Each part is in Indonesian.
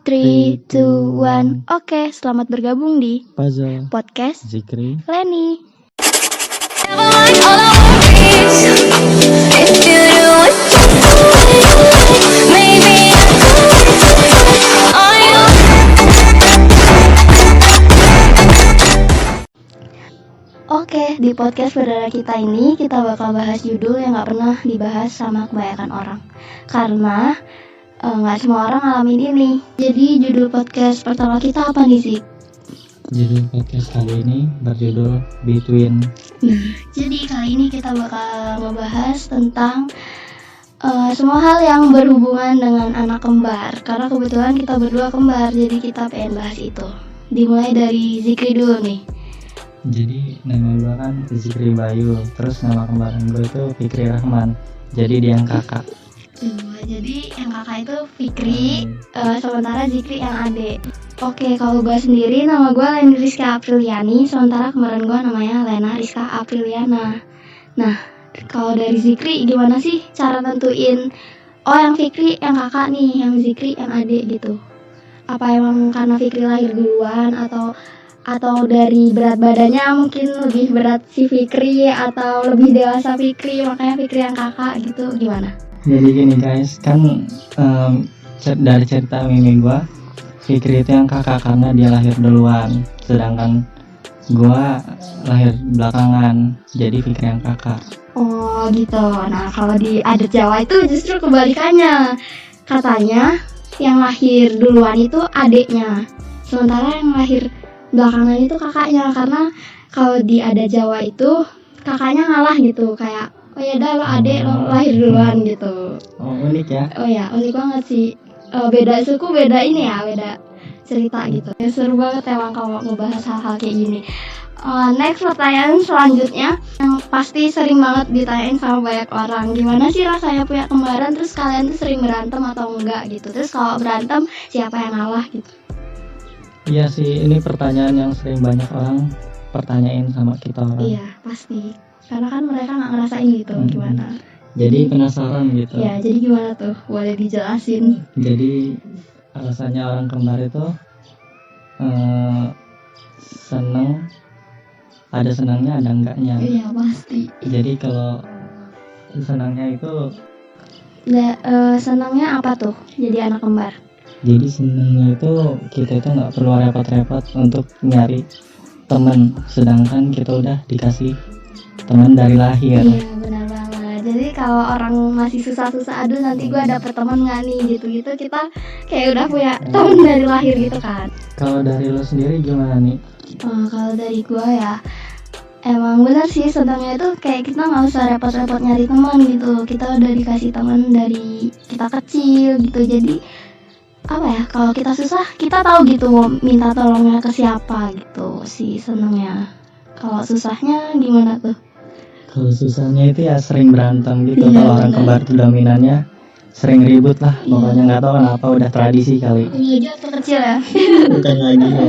3, 2, 1. Oke, selamat bergabung di Puzzle podcast Zikri. Leni. Oke, di podcast perdana kita ini kita bakal bahas judul yang gak pernah dibahas sama kebanyakan orang. Karena gak semua orang ngalamin ini. Jadi judul podcast pertama kita apa nih, Zik? Judul podcast kali ini berjudul Between. Nah, jadi kali ini kita bakal ngebahas tentang semua hal yang berhubungan dengan anak kembar. Karena kebetulan kita berdua kembar, jadi kita pengen bahas itu. Dimulai dari Zikri dulu nih. Jadi nama gue kan Zikri Bayu, terus nama kembaran gue itu Fikri Rahman. Jadi dia yang kakak. Jadi yang kakak itu Fikri, sementara Zikri yang adik. Oke, kalau gue sendiri nama gue Leni Rizka Apriliani, sementara kemarin gue namanya Lena Rizka Apriliana. Nah, kalau dari Zikri gimana sih cara nentuin yang Fikri yang kakak nih, yang Zikri yang adik gitu? Apa emang karena Fikri lahir duluan atau dari berat badannya mungkin lebih berat si Fikri atau lebih dewasa Fikri makanya Fikri yang kakak gitu, gimana? Jadi gini guys, kan dari cerita mimi gue, Fikri itu yang kakak karena dia lahir duluan, sedangkan gue lahir belakangan, jadi Fikri yang kakak. Oh gitu. Nah kalau di adat Jawa itu justru kebalikannya. Katanya yang lahir duluan itu adiknya, sementara yang lahir belakangan itu kakaknya. Karena kalau di adat Jawa itu kakaknya ngalah gitu, kayak oh ya dah lo adek lo lahir duluan gitu. Oh unik ya? Oh ya unik banget sih. Beda suku, beda ini ya, beda cerita gitu. Ya, seru banget emang kalau ngebahas hal-hal kayak gini. Next pertanyaan selanjutnya yang pasti sering banget ditanyain sama banyak orang, gimana sih rasanya punya kembaran, terus kalian tuh sering berantem atau enggak gitu, terus kalau berantem siapa yang ngalah gitu. Iya sih, ini pertanyaan yang sering banyak orang pertanyain sama kita orang. Iya pasti, karena kan mereka nggak ngerasain gitu. Gimana? Jadi penasaran gitu. Ya jadi gimana tuh, boleh dijelasin? Jadi alasannya orang kembar itu seneng, ada senangnya ada enggaknya. Iya pasti. Jadi kalau senangnya itu Senangnya apa tuh jadi anak kembar? jadi senangnya itu kita itu nggak perlu repot-repot untuk nyari teman, sedangkan kita udah dikasih teman dari lahir. Iya benar banget. Jadi kalau orang masih susah-susah, aduh nanti gue dapet teman nggak nih gitu-gitu, kita kayak udah punya teman dari lahir gitu kan. Kalau dari lo sendiri gimana nih? Kalau dari gue ya emang benar sih, senangnya itu kayak kita nggak usah repot-repot nyari teman gitu, kita udah dikasih teman dari kita kecil gitu. Jadi apa ya, kalau kita susah kita tahu gitu mau minta tolongnya ke siapa gitu sih senangnya. Kalau susahnya gimana tuh? Kalau susahnya itu ya sering berantem gitu. Iya, Kalau orang benar. kembar itu dominannya sering ribut lah. Pokoknya nggak tahu kenapa, udah tradisi kali. Iya, waktu kecil ya. Bukan lagi ya.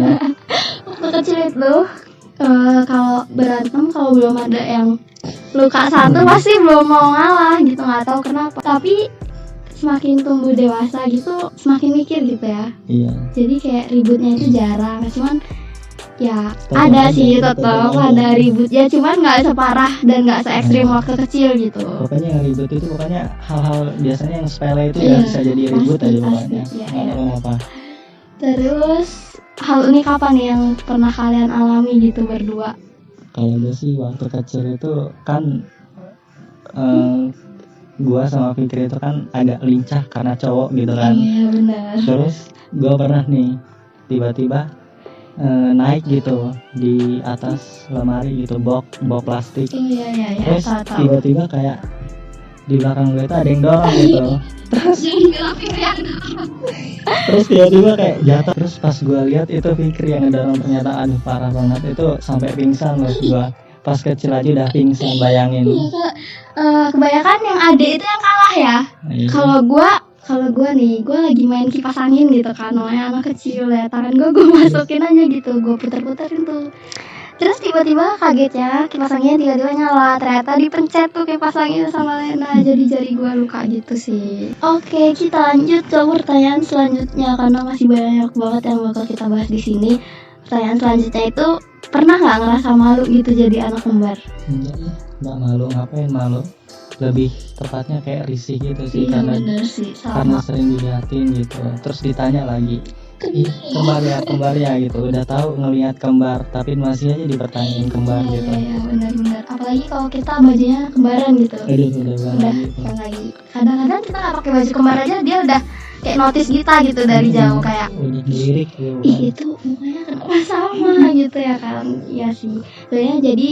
Waktu kecil itu kalau berantem, kalau belum ada yang luka satu pasti belum mau ngalah gitu, nggak tahu kenapa. Tapi semakin tumbuh dewasa gitu semakin mikir gitu ya. Iya. Jadi kayak ributnya itu jarang, cuman ya Tetap ada ada, sih, tetap tetap ada. ada ributnya, cuman nggak separah dan nggak se ekstrim waktu kecil gitu. Pokoknya yang ribut itu pokoknya hal-hal biasanya yang sepele itu Iya, ya bisa jadi ribut pasti, aja pasti. pokoknya. Iya, Nggak iya. tahu kenapa. Terus hal unik apa nih yang pernah kalian alami gitu berdua? Kalau gue sih waktu kecil itu kan gua sama Fikri itu kan agak lincah karena cowok gitu kan. Iya benar. Terus gua pernah nih tiba-tiba naik gitu di atas lemari gitu, box plastik. Iya. Terus Tahu. tiba-tiba kayak di belakang gue itu ada yang dorong gitu. Jangan bilang Fikri yang Terus tiba-tiba kayak jatuh. Terus pas gue lihat itu Fikri yang ngedorong, ternyata aduh parah banget, itu sampai pingsan loh gue. Pas kecil aja udah pingsan, bayangin. Iya, kebanyakan yang adik itu yang kalah ya. Iya. Kalau gue nih, gue lagi main kipas angin gitu kan, namanya anak kecil ya, tangan gue masukin aja gitu, gue puter-puterin tuh. Terus tiba-tiba kagetnya kipas anginnya tiba-tiba nyala, ternyata dipencet tuh kipas angin sama Lena, jadi jari gue luka gitu sih. Oke, kita lanjut ke pertanyaan selanjutnya karena masih banyak banget yang bakal kita bahas di sini. Pertanyaan selanjutnya itu, pernah nggak ngerasa malu gitu jadi anak kembar? Enggak lah, nggak malu, ngapain malu, lebih tepatnya kayak risih gitu sih. Iya karena bener sih, karena sama. sering diliatin gitu, terus ditanya lagi, ih kembar ya gitu, udah tahu ngelihat kembar tapi masih aja dipertanyain kembar Iya gitu. iya benar-benar. Apalagi kalau kita bajunya kembaran gitu. Aduh udah Udah banget gitu. bukan lagi. Kadang-kadang kita nggak pakai baju kembar aja dia udah kayak notice kita gitu dari jauh, kayak udah lirik gitu ih kan. itu mukanya kenapa sama gitu ya kan. Iya sih. Sebenarnya jadi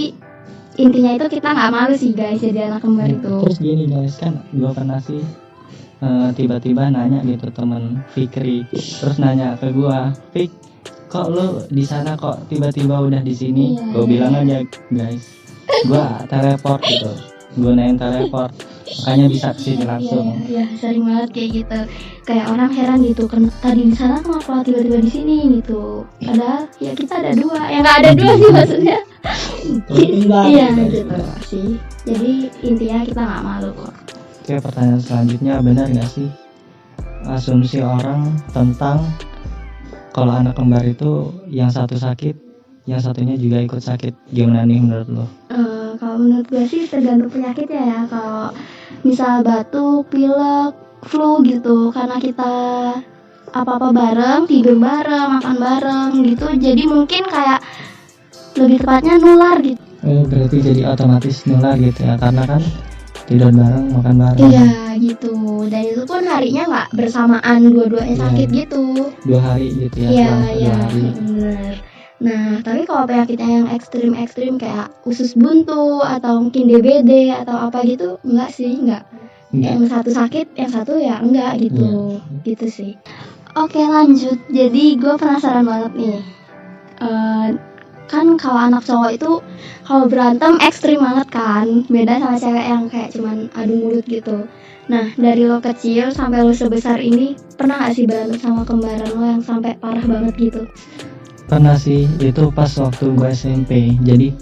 intinya itu kita nggak malu sih guys jadi anak kembar itu. Terus gini guys, kan gua pernah sih tiba-tiba nanya gitu temen Fikri, terus nanya ke gua, Fik, kok lu di sana kok tiba-tiba udah di sini? Iya, Gua bilang aja guys, gua teleport gitu, gunain teleport, makanya bisa kesini langsung. Iya, sering banget kayak gitu. Kayak orang heran gitu, kan tadi di sana kenapa tiba-tiba di sini gitu. Padahal ya kita ada dua, yang nggak ada dua sih maksudnya. Iya gitu sih. Jadi intinya kita nggak malu kok. Oke, pertanyaan selanjutnya, benar nggak sih asumsi orang tentang kalau anak kembar itu yang satu sakit, yang satunya juga ikut sakit? Gimana nih menurut lo? Kalau menurut gue sih tergantung penyakitnya ya. Kalau misal batuk, pilek, flu gitu, karena kita apa-apa bareng, tidur bareng, makan bareng gitu, jadi mungkin kayak lebih tepatnya nular gitu. Oh, berarti jadi otomatis nular gitu ya, karena kan tidur bareng, makan bareng. Iya gitu, dan itu pun harinya nggak bersamaan dua-duanya Iya. sakit gitu. 2 hari gitu ya, Iya selama iya 2 hari. bener. Nah tapi kalau penyakitnya yang ekstrim kayak usus buntu atau mungkin DBD atau apa gitu, enggak sih, enggak. Enggak. Yang satu sakit, yang satu ya enggak gitu, gitu sih. Oke lanjut, jadi gue penasaran banget nih. Kan kalau anak cowok itu kalau berantem ekstrim banget kan, beda sama cewek yang kayak cuman adu mulut gitu. Nah dari lo kecil sampai lo sebesar ini, pernah gak sih berantem sama kembaran lo yang sampai parah banget gitu? Pernah sih, itu pas waktu gue SMP. Jadi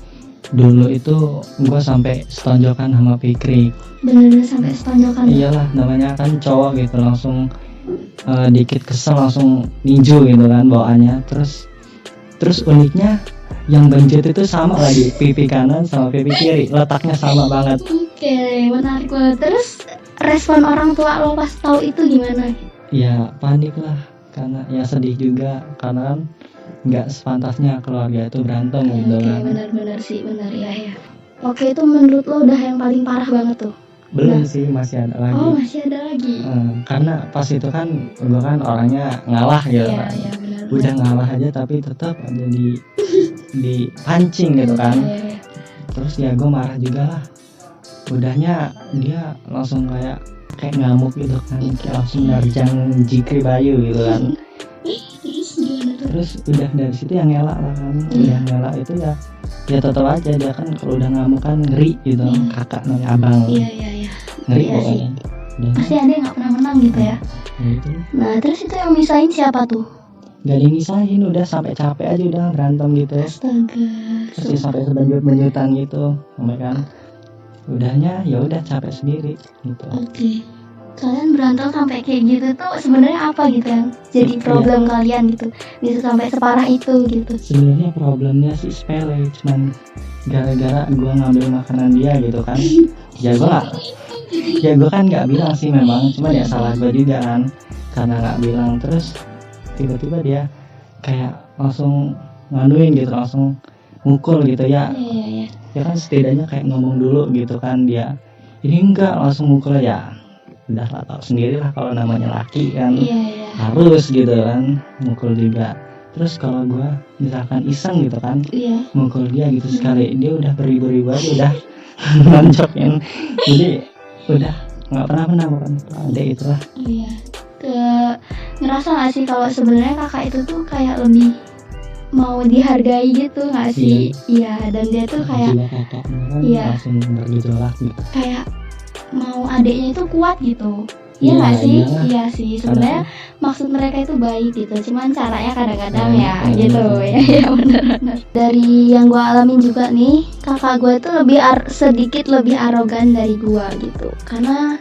dulu itu gue sampai setonjokan sama Fikri. Bener-bener sampai setonjokan. Iyalah, namanya kan cowok gitu, langsung dikit kesel langsung ninju gitu kan bawaannya. Terus uniknya yang benjut itu sama lagi, pipi kanan sama pipi kiri, letaknya sama banget. Oke, menarik banget. Terus respon orang tua lo pas tahu itu gimana? Ya panik lah, karena ya sedih juga, karena kan nggak sepantasnya keluarga itu berantem gitu Oke, kan. benar-benar sih, benar ya. Oke, itu menurut lo udah yang paling parah banget tuh? Belum sih, masih ada lagi. Oh, masih ada lagi. Karena pas itu kan gue kan orangnya ngalah gitu Iya, kan. iya benar. Udah ngalah aja tapi tetap aja dipancing gitu kan. Iya. Terus ya gue marah juga lah. Udahnya dia langsung kayak ngamuk gitu kan, kayak langsung nerjang Jikri Bayu gitu kan. Terus gimana tuh? Terus udah dari situ yang ngelak lah kan. Udah ngelak itu ya tetap aja dia kan kalau udah ngamuk kan ngeri gitu. Kakak namanya abang, Iya. ngeri Iya pokoknya. Udah Pasti ada yang nggak pernah menang gitu ya. gitu. Nah, terus itu yang misahin siapa tuh? Gak dimisahin, udah sampai capek aja udah berantem gitu. Astaga. Terus ya sampai sebanjut-banjutan gitu, sampai kan udahnya ya udah capek sendiri gitu. Oke. Kalian berantem sampai kayak gitu tuh sebenarnya apa gitu yang jadi problem kalian gitu? Bisa sampai separah itu gitu. Sebenarnya problemnya sih sepele, cuman gara-gara gua ngambil makanan dia gitu kan. Ya gua kan nggak bilang sih memang, cuman ya salah gua juga kan karena nggak bilang. Terus tiba-tiba dia kayak langsung nganuin gitu, langsung mukul gitu ya. Iya. Ya kan setidaknya kayak ngomong dulu gitu kan, dia ini enggak langsung mukul ya. Udah lah, tau sendiri lah kalau namanya laki kan. Iya. Harus gitu kan mukul juga. Terus kalau gue misalkan iseng gitu kan Iya. mukul dia gitu sekali, dia udah beribu-ribu aja udah nonjokin. Jadi udah nggak pernah bukan adek itulah. Iya. Ngerasa gak sih kalau sebenarnya kakak itu tuh kayak lebih mau dihargai gitu gak sih? Iya. Dan dia tuh kayak jiwa kakaknya kan iya. langsung bergejolak gitu. kayak mau adiknya itu kuat gitu. Iya nggak Iya, sih? iyalah. Iya sih. Sebenarnya maksud mereka itu baik gitu. Cuman caranya kadang-kadang Nah, ya iya, gitu. iya. Ya benar-benar. Dari yang gue alamin juga nih, kakak gue itu sedikit lebih arogan dari gue gitu. Karena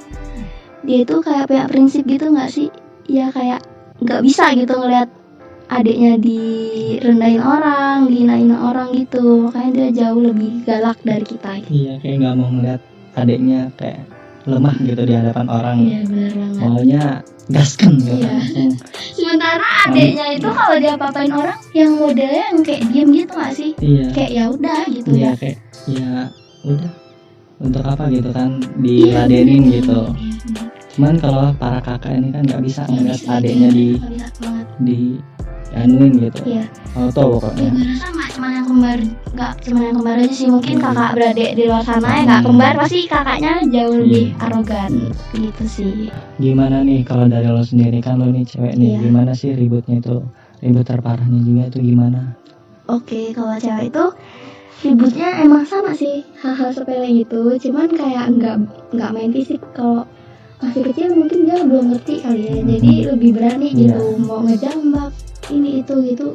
dia itu kayak punya prinsip gitu nggak sih? Ya kayak nggak bisa gitu ngelihat adiknya direndahin orang, dihinain orang gitu. Makanya dia jauh lebih galak dari kita. Gitu. Iya, kayak nggak mau ngeliat adiknya kayak lemah gitu di hadapan orang. Iya benar banget. Maunya gasken gitu Iya. langsung. Sementara adiknya itu kalau dia apain orang yang modelnya yang kayak diem gitu gak sih? Iya. Kayak ya udah gitu Iya, ya. kayak ya udah, untuk apa gitu kan diladenin Iya, gitu. iya, benar. Cuman kalau para kakak ini kan nggak bisa Nggak ngeliat bisa, adiknya iya, nggak bisa banget. di anuin gitu. Iya. Auto Ya pokoknya. gue rasa nggak cuma yang kembar aja sih, mungkin kakak beradik di luar sana ya nggak kembar pasti kakaknya jauh lebih arogan gitu sih. Gimana nih kalau dari lo sendiri, kan lo nih cewek nih, Iya. gimana sih ributnya itu, ribut terparahnya juga itu gimana? Oke, kalau cewek itu ributnya emang sama sih, hal-hal sepele gitu, cuman kayak nggak main fisik. Kalau masih kecil mungkin dia belum ngerti kali ya, jadi lebih berani gitu, mau ngejambak ini itu gitu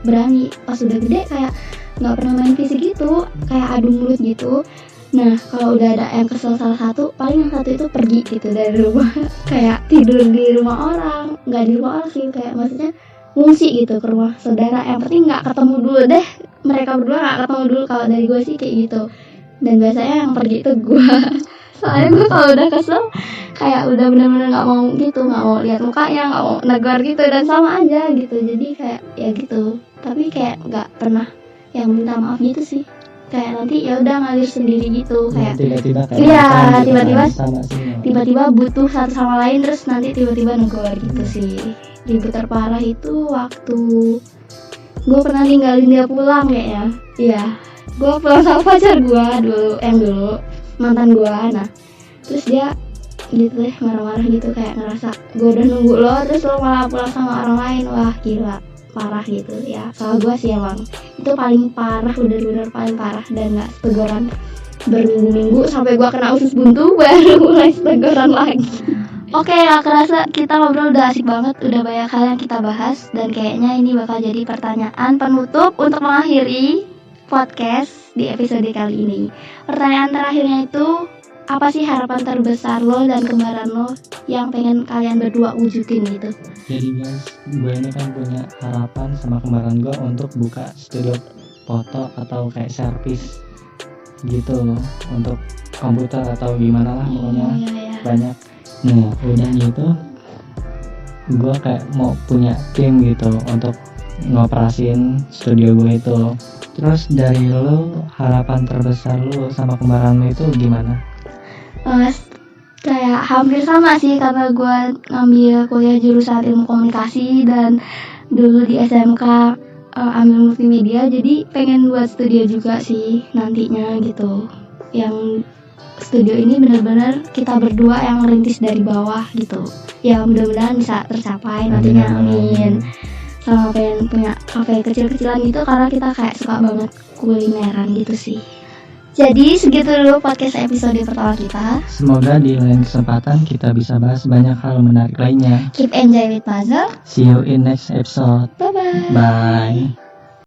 berani. Pas udah gede kayak nggak pernah main fisik gitu, kayak adu mulut gitu. Nah kalau udah ada yang kesel salah satu, paling yang satu itu pergi gitu dari rumah kayak tidur di rumah orang, nggak di rumah orang sih, kayak maksudnya ngungsi gitu ke rumah saudara. Yang penting nggak ketemu dulu deh, mereka berdua nggak ketemu dulu. Kalau dari gue sih kayak gitu. Dan biasanya yang pergi itu gue soalnya gue kalau udah kesel kayak udah bener-bener nggak mau gitu, nggak mau lihat mukanya, nggak mau negor gitu, dan sama aja gitu. Jadi kayak ya gitu, tapi kayak nggak pernah yang minta maaf gitu sih, kayak nanti ya udah ngalir sendiri gitu. Kayak Tiba-tiba kayak iya, mantan gitu tiba-tiba kan, sama sih. tiba-tiba butuh satu sama lain, terus nanti tiba-tiba negor gitu sih. Ribut terparah itu waktu gue pernah ninggalin dia pulang kayaknya. Iya, gue pulang sama pacar gue dulu mantan gue. Nah terus dia gitu deh marah-marah gitu, kayak ngerasa gue udah nunggu lo terus lo malah pulang sama orang lain. Wah gila, parah gitu ya. Salah gue sih emang, itu paling parah, bener-bener paling parah. Dan gak teguran berminggu-minggu sampai gue kena usus buntu baru mulai teguran lagi. Oke, gak kerasa kita ngobrol udah asik banget, udah banyak hal yang kita bahas, dan kayaknya ini bakal jadi pertanyaan penutup untuk mengakhiri podcast di episode kali ini. Pertanyaan terakhirnya itu, apa sih harapan terbesar lo dan kembaran lo yang pengen kalian berdua wujudin gitu? Jadi guys, gue ini kan punya harapan sama kembaran gue untuk buka studio foto atau kayak servis gitu, untuk komputer atau gimana lah pokoknya. Iya. Banyak. Nah udah gitu gue kayak mau punya tim gitu untuk ngoperasin studio gue itu. Terus dari lo, harapan terbesar lo sama kembaran lo itu gimana? Kayak hampir sama sih, karena gue ngambil kuliah jurusan ilmu komunikasi dan dulu di SMK ambil multimedia, jadi pengen buat studio juga sih nantinya gitu. Yang studio ini benar-benar kita berdua yang merintis dari bawah gitu. Ya mudah-mudahan bisa tercapai nantinya, amin. Sama pengen punya kafe kecil-kecilan gitu, karena kita kayak suka banget kulineran gitu sih. Jadi segitu dulu podcast episode pertama kita. Semoga di lain kesempatan kita bisa bahas banyak hal menarik lainnya. Keep enjoy with puzzle. See you in next episode. Bye-bye. Bye.